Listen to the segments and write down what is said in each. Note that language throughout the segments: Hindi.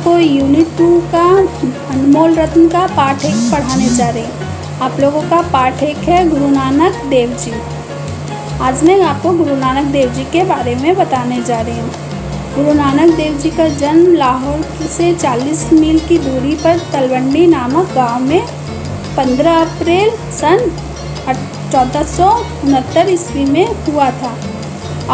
आपको यूनिट 2 का अनमोल रत्न का पाठ 1 पढ़ाने जा रही हूँ। आप लोगों का पाठ 1 है गुरु नानक देव जी। आज मैं आपको गुरु नानक देव जी के बारे में बताने जा रही हूँ। गुरु नानक देव जी का जन्म लाहौर से 40 मील की दूरी पर तलवंडी नामक गांव में 15 अप्रैल सन 1469 ईस्वी में हुआ था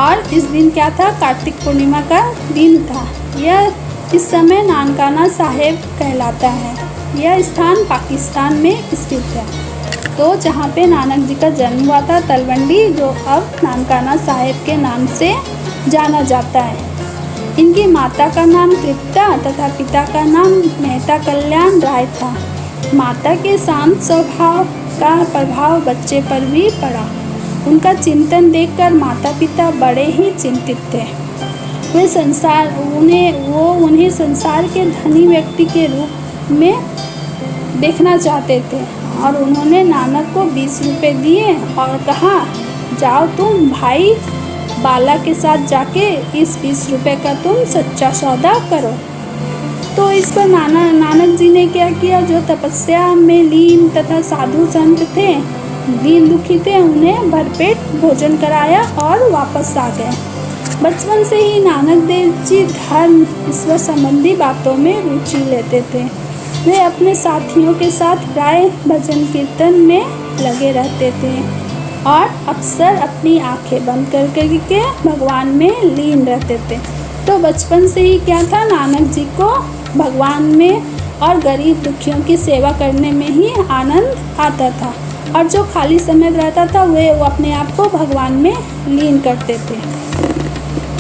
और इस दिन क्या था, कार्तिक पूर्णिमा का दिन था। यह इस समय नानकाना साहेब कहलाता है। यह स्थान पाकिस्तान में स्थित है। तो जहाँ पे नानक जी का जन्म हुआ था, तलवंडी, जो अब नानकाना साहेब के नाम से जाना जाता है। इनकी माता का नाम तृप्ता तथा पिता का नाम मेहता कल्याण राय था। माता के शांत स्वभाव का प्रभाव बच्चे पर भी पड़ा। उनका चिंतन देखकर माता पिता बड़े ही चिंतित थे। उन्हें संसार के धनी व्यक्ति के रूप में देखना चाहते थे और उन्होंने नानक को 20 रुपये दिए और कहा, जाओ तुम भाई बाला के साथ जाके इस 20 रुपये का तुम सच्चा सौदा करो। तो इस पर नानक जी ने क्या किया, जो तपस्या में लीन तथा साधु संत थे, दीन दुखी थे, उन्हें भरपेट भोजन कराया और वापस आ गए। बचपन से ही नानक देव जी धर्म ईश्वर संबंधी बातों में रुचि लेते थे। वे अपने साथियों के साथ प्राय भजन कीर्तन में लगे रहते थे और अक्सर अपनी आंखें बंद करके भगवान में लीन रहते थे। तो बचपन से ही क्या था, नानक जी को भगवान में और गरीब दुखियों की सेवा करने में ही आनंद आता था और जो खाली समय रहता था वो अपने आप को भगवान में लीन करते थे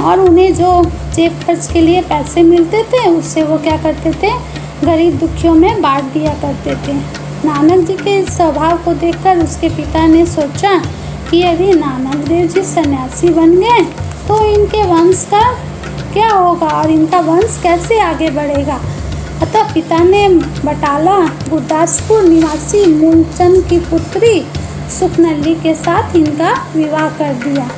और उन्हें जो जेब खर्च के लिए पैसे मिलते थे उससे वो क्या करते थे, गरीब दुखियों में बांट दिया करते थे। नानक जी के इस स्वभाव को देखकर उसके पिता ने सोचा कि यदि नानक देव जी सन्यासी बन गए तो इनके वंश का क्या होगा और इनका वंश कैसे आगे बढ़ेगा। अतः पिता ने बटाला गुरदासपुर निवासी मूलचंद की पुत्री सुखनल्ली के साथ इनका विवाह कर दिया।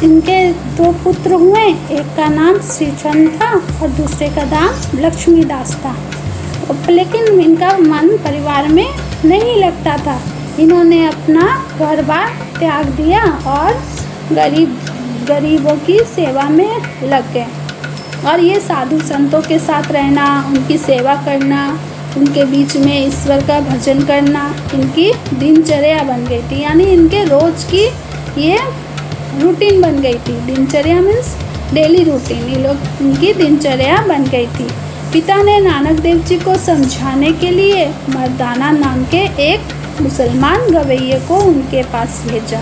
इनके 2 पुत्र हुए, एक का नाम श्रीचंद था और दूसरे का नाम लक्ष्मीदास था। लेकिन इनका मन परिवार में नहीं लगता था। इन्होंने अपना घर बार त्याग दिया और गरीबों की सेवा में लग गए और ये साधु संतों के साथ रहना, उनकी सेवा करना, उनके बीच में ईश्वर का भजन करना इनकी दिनचर्या बन गई थी। यानी इनके रोज़ की ये रूटीन बन गई थी। दिनचर्या मीन्स डेली रूटीन, ये लोग इनकी दिनचर्या बन गई थी। पिता ने नानक देव जी को समझाने के लिए मर्दाना नाम के एक मुसलमान गवैये को उनके पास भेजा।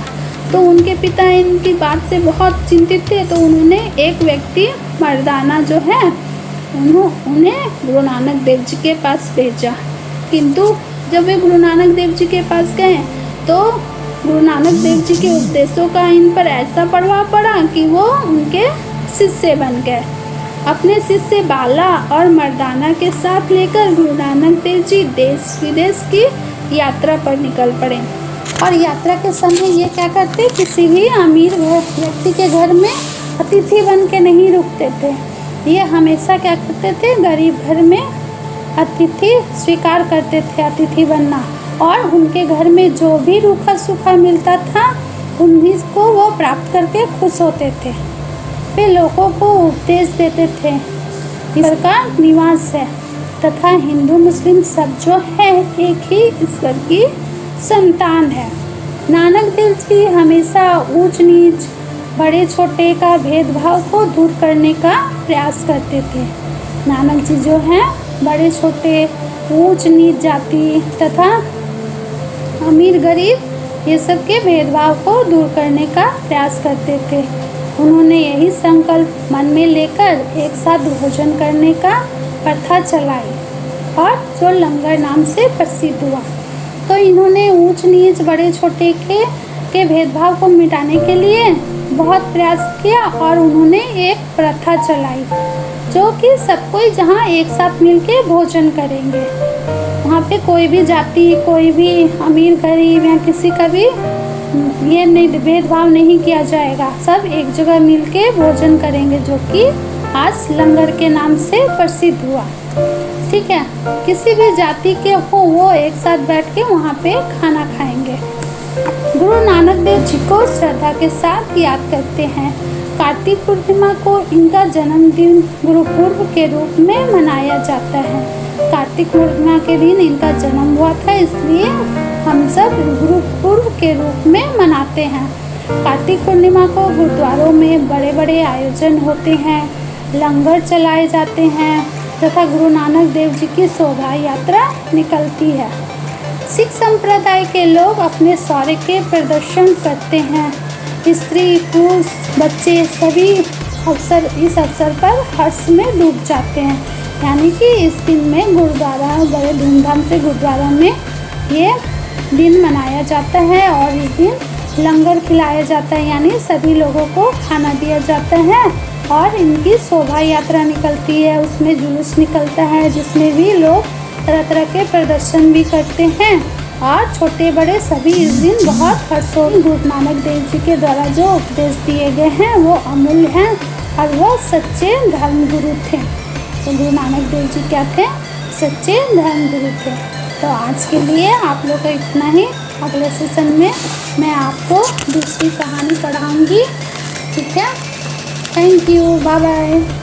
तो उनके पिता इनकी बात से बहुत चिंतित थे, तो उन्होंने एक व्यक्ति मर्दाना जो है उन्हें गुरु नानक देव जी के पास भेजा। किंतु जब वे गुरु नानक देव जी के पास गए तो गुरु नानक देव जी के उपदेशों का इन पर ऐसा प्रभाव पड़ा कि वो उनके शिष्य बन गए। अपने शिष्य बाला और मर्दाना के साथ लेकर गुरु नानक देव जी देश विदेश की यात्रा पर निकल पड़े और यात्रा के समय ये क्या करते, किसी भी अमीर व्यक्ति के घर में अतिथि बन के नहीं रुकते थे। ये हमेशा क्या करते थे, गरीब घर में अतिथि स्वीकार करते थे, अतिथि बनना, और उनके घर में जो भी रूखा सूखा मिलता था उन्हीं को वो प्राप्त करके खुश होते थे। वे लोगों को उपदेश देते थे, ईश्वर का निवास है तथा हिंदू मुस्लिम सब जो है एक ही ईश्वर की संतान है। नानक देव जी हमेशा ऊंच नीच, बड़े छोटे का भेदभाव को दूर करने का प्रयास करते थे। नानक जी जो हैं बड़े छोटे, ऊंच नीच जाति तथा अमीर गरीब ये सब के भेदभाव को दूर करने का प्रयास करते थे। उन्होंने यही संकल्प मन में लेकर एक साथ भोजन करने का प्रथा चलाई और जो लंगर नाम से प्रसिद्ध हुआ। तो इन्होंने ऊंच नीच, बड़े छोटे के भेदभाव को मिटाने के लिए बहुत प्रयास किया और उन्होंने एक प्रथा चलाई जो कि सब कोई जहाँ एक साथ मिलके भोजन करेंगे, वहाँ पे कोई भी जाति, कोई भी अमीर गरीब या किसी का भी ये नहीं भेदभाव नहीं किया जाएगा। सब एक जगह मिलके भोजन करेंगे, जो कि आज लंगर के नाम से प्रसिद्ध हुआ। ठीक है, किसी भी जाति के हो वो एक साथ बैठ के वहाँ पे खाना खाएंगे। गुरु नानक देव जी को श्रद्धा के साथ याद करते हैं। कार्तिक पूर्णिमा को इनका जन्मदिन गुरुपूर्व के रूप में मनाया जाता है। कार्तिक पूर्णिमा के दिन इनका जन्म हुआ था, इसलिए हम सब गुरुपूर्व के रूप में मनाते हैं। कार्तिक पूर्णिमा को गुरुद्वारों में बड़े बड़े आयोजन होते हैं, लंगर चलाए जाते हैं तथा गुरु नानक देव जी की शोभा यात्रा निकलती है। सिख संप्रदाय के लोग अपने शौर्य के प्रदर्शन करते हैं। स्त्री पुरुष बच्चे सभी इस अवसर पर हर्ष में डूब जाते हैं। यानी कि इस दिन में गुरुद्वारा बड़े धूमधाम से गुरुद्वारा में ये दिन मनाया जाता है और इस दिन लंगर खिलाया जाता है, यानी सभी लोगों को खाना दिया जाता है और इनकी शोभा यात्रा निकलती है। उसमें जुलूस निकलता है जिसमें भी लोग तरह तरह के प्रदर्शन भी करते हैं और छोटे बड़े सभी इस दिन बहुत हर्षोल्लास। गुरु नानक देव जी के द्वारा जो उपदेश दिए गए हैं वो अमूल्य हैं और वह सच्चे धर्म गुरु थे। तो गुरु नानक देव जी क्या थे? सच्चे धर्म गुरु थे। तो आज के लिए आप लोग का इतना ही। अगले सेशन में मैं आपको दूसरी कहानी पढ़ाऊँगी। ठीक है, थैंक यू, बाय बाय।